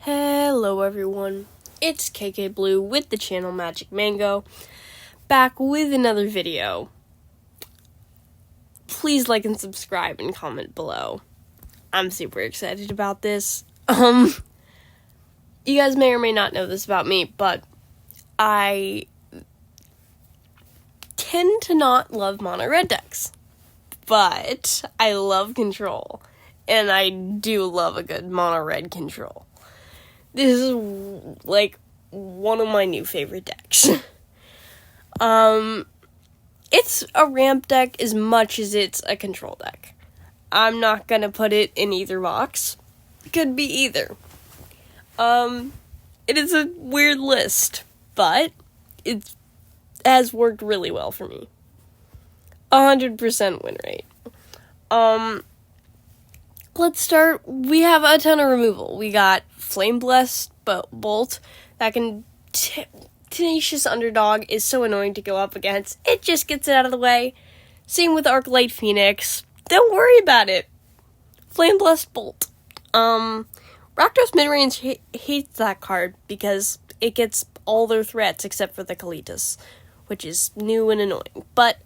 Hello everyone, it's KK Blue with the channel Magic Mango, back with another video. Please like and subscribe and comment below. I'm super excited about this. You guys may or may not know this about me, but I tend to not love mono red decks. But I love control, and I do love a good mono red control. This is, like, one of my new favorite decks. It's a ramp deck as much as it's a control deck. I'm not gonna put it in either box. Could be either. It is a weird list, but it has worked really well for me. 100% win rate. Let's start. We have a ton of removal. We got Flame Blessed Bolt. That can Tenacious Underdog is so annoying to go up against. It just gets it out of the way. Same with Arclight Phoenix. Don't worry about it. Flame Blessed Bolt. Rakdos Midrange hates that card because it gets all their threats except for the Kalitas, which is new and annoying. But,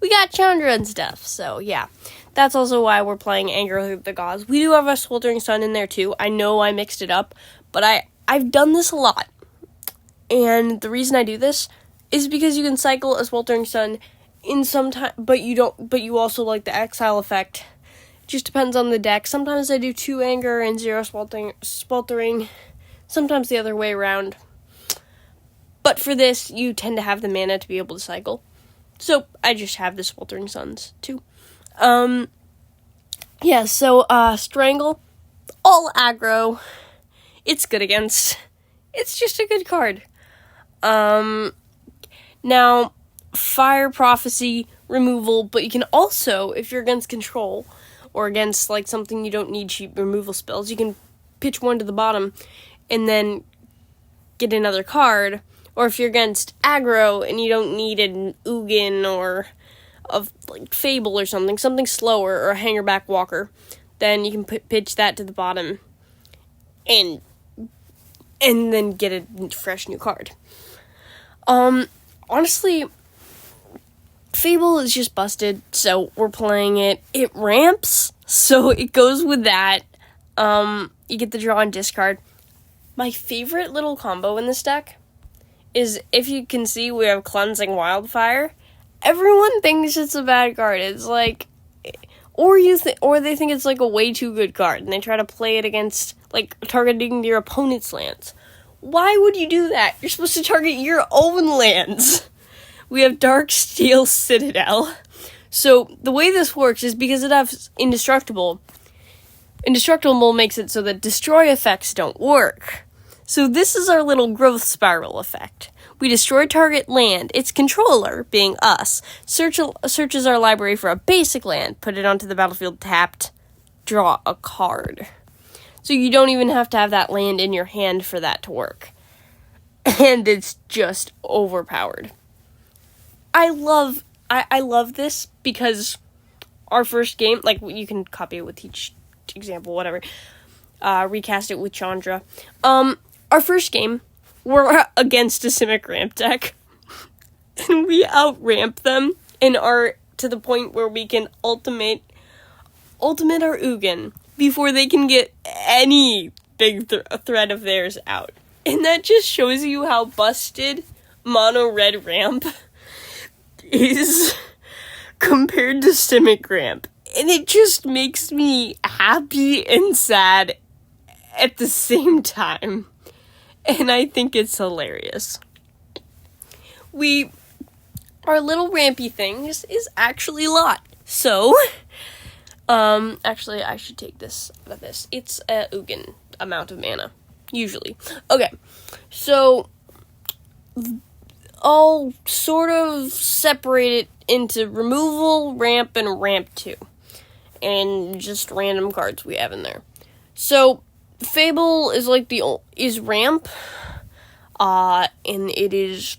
we got Chandra and stuff, so yeah. That's also why we're playing Anger of the Gods. We do have a Sweltering Sun in there too. I know I mixed it up, but I've done this a lot. And the reason I do this is because you can cycle a Sweltering Sun in some time, but you also like the exile effect. It just depends on the deck. Sometimes I do 2 Anger and 0 Sweltering. Sometimes the other way around. But for this, you tend to have the mana to be able to cycle. So I just have the Sweltering Suns too. Strangle, all aggro. It's good against. It's just a good card. Now, Fire Prophecy, removal, but you can also, if you're against control, or against, like, something you don't need cheap removal spells, you can pitch one to the bottom, and then get another card. Or if you're against aggro, and you don't need an Ugin, or of like Fable or something slower, or a Hangerback Walker, then you can pitch that to the bottom, and then get a fresh new card. Honestly, Fable is just busted, so we're playing it. It ramps, so it goes with that. You get the draw and discard. My favorite little combo in this deck is, if you can see, we have Cleansing Wildfire. Everyone thinks it's a bad card. It's like, or they think it's like a way too good card, and they try to play it against, like, targeting your opponent's lands. Why would you do that? You're supposed to target your own lands. We have Darksteel Citadel. So the way this works is because it has Indestructible. Indestructible makes it so that destroy effects don't work. So this is our little growth spiral effect. We destroy target land. Its controller, being us, searches our library for a basic land, put it onto the battlefield tapped, draw a card. So you don't even have to have that land in your hand for that to work. And it's just overpowered. I love this because our first game, like, you can copy it with each example, whatever. Recast it with Chandra. Our first game, we're against a Simic ramp deck, and we out-ramp them, and are to the point where we can ultimate our Ugin before they can get any big threat of theirs out. And that just shows you how busted mono red ramp is compared to Simic ramp. And it just makes me happy and sad at the same time. And I think it's hilarious. Our little rampy things is actually a lot. So, actually, I should take this out of this. It's a Ugin amount of mana, usually. Okay, so I'll sort of separate it into removal, ramp, and ramp 2. And just random cards we have in there. So, Fable is like is ramp, and it is,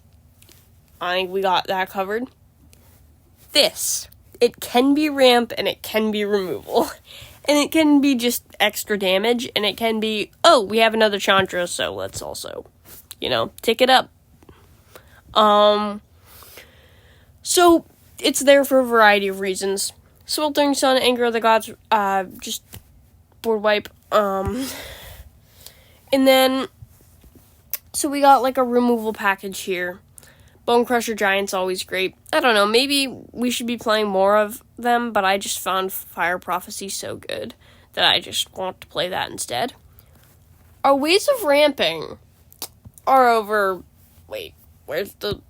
I think we got that covered. It can be ramp, and it can be removal. And it can be just extra damage, and it can be, oh, we have another Chandra, so let's also, tick it up. So, it's there for a variety of reasons. Sweltering Sun, Anger of the Gods, just board wipe. And then, so we got, like, a removal package here. Bone Crusher Giant's always great. I don't know, maybe we should be playing more of them, but I just found Fire Prophecy so good that I just want to play that instead. Our ways of ramping are over... Wait, where's the...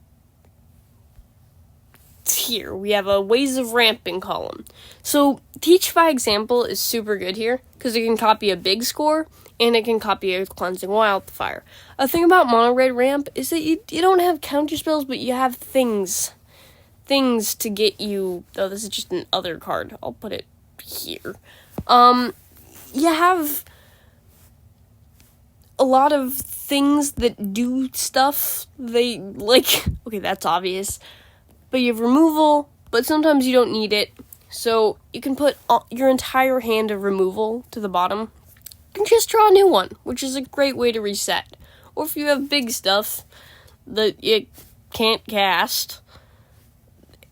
Here, we have a ways of ramping column. So, Teach by Example is super good here, because it can copy a big score, and it can copy a Cleansing Wildfire. A thing about Mono Red Ramp is that you don't have counter spells, but you have things to get you... Oh, this is just an other card. I'll put it here. You have a lot of things that do stuff. They, like... Okay, that's obvious. But you have removal, but sometimes you don't need it. So you can put your entire hand of removal to the bottom and just draw a new one, which is a great way to reset. Or if you have big stuff that you can't cast,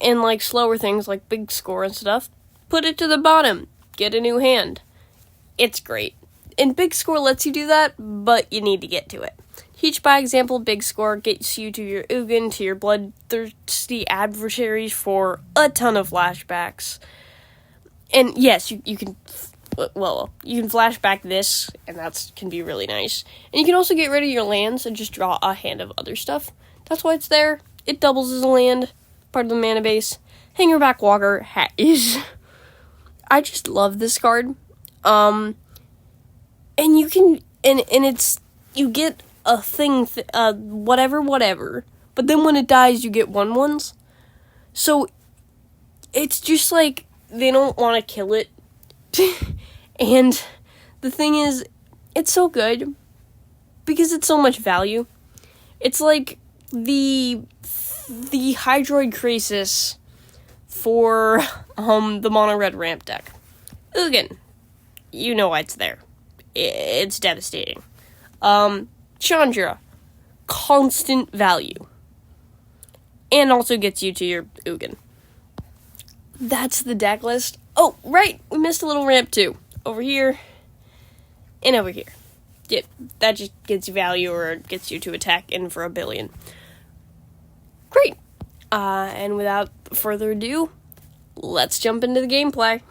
and like slower things like big score and stuff, put it to the bottom, get a new hand. It's great. And big score lets you do that, but you need to get to it. Teach by Example, big score gets you to your Ugin, to your bloodthirsty adversaries for a ton of flashbacks. And yes, you can, you can flashback this, and that can be really nice. And you can also get rid of your lands and just draw a hand of other stuff. That's why it's there. It doubles as a land, part of the mana base. Hangerback Walker is... I just love this card. And you can, and it's, you get a thing, whatever, but then when it dies, you get 1/1s. So, it's just like, they don't want to kill it. And the thing is, it's so good, because it's so much value. It's like the Hydroid Crisis for, the Mono Red Ramp deck. Ugin. You know why it's there. It's devastating. Chandra, constant value. And also gets you to your Ugin. That's the deck list. Oh, right, we missed a little ramp too. Over here, and over here. Yeah, that just gets you value, or gets you to attack in for 1 billion. Great. And without further ado, let's jump into the gameplay.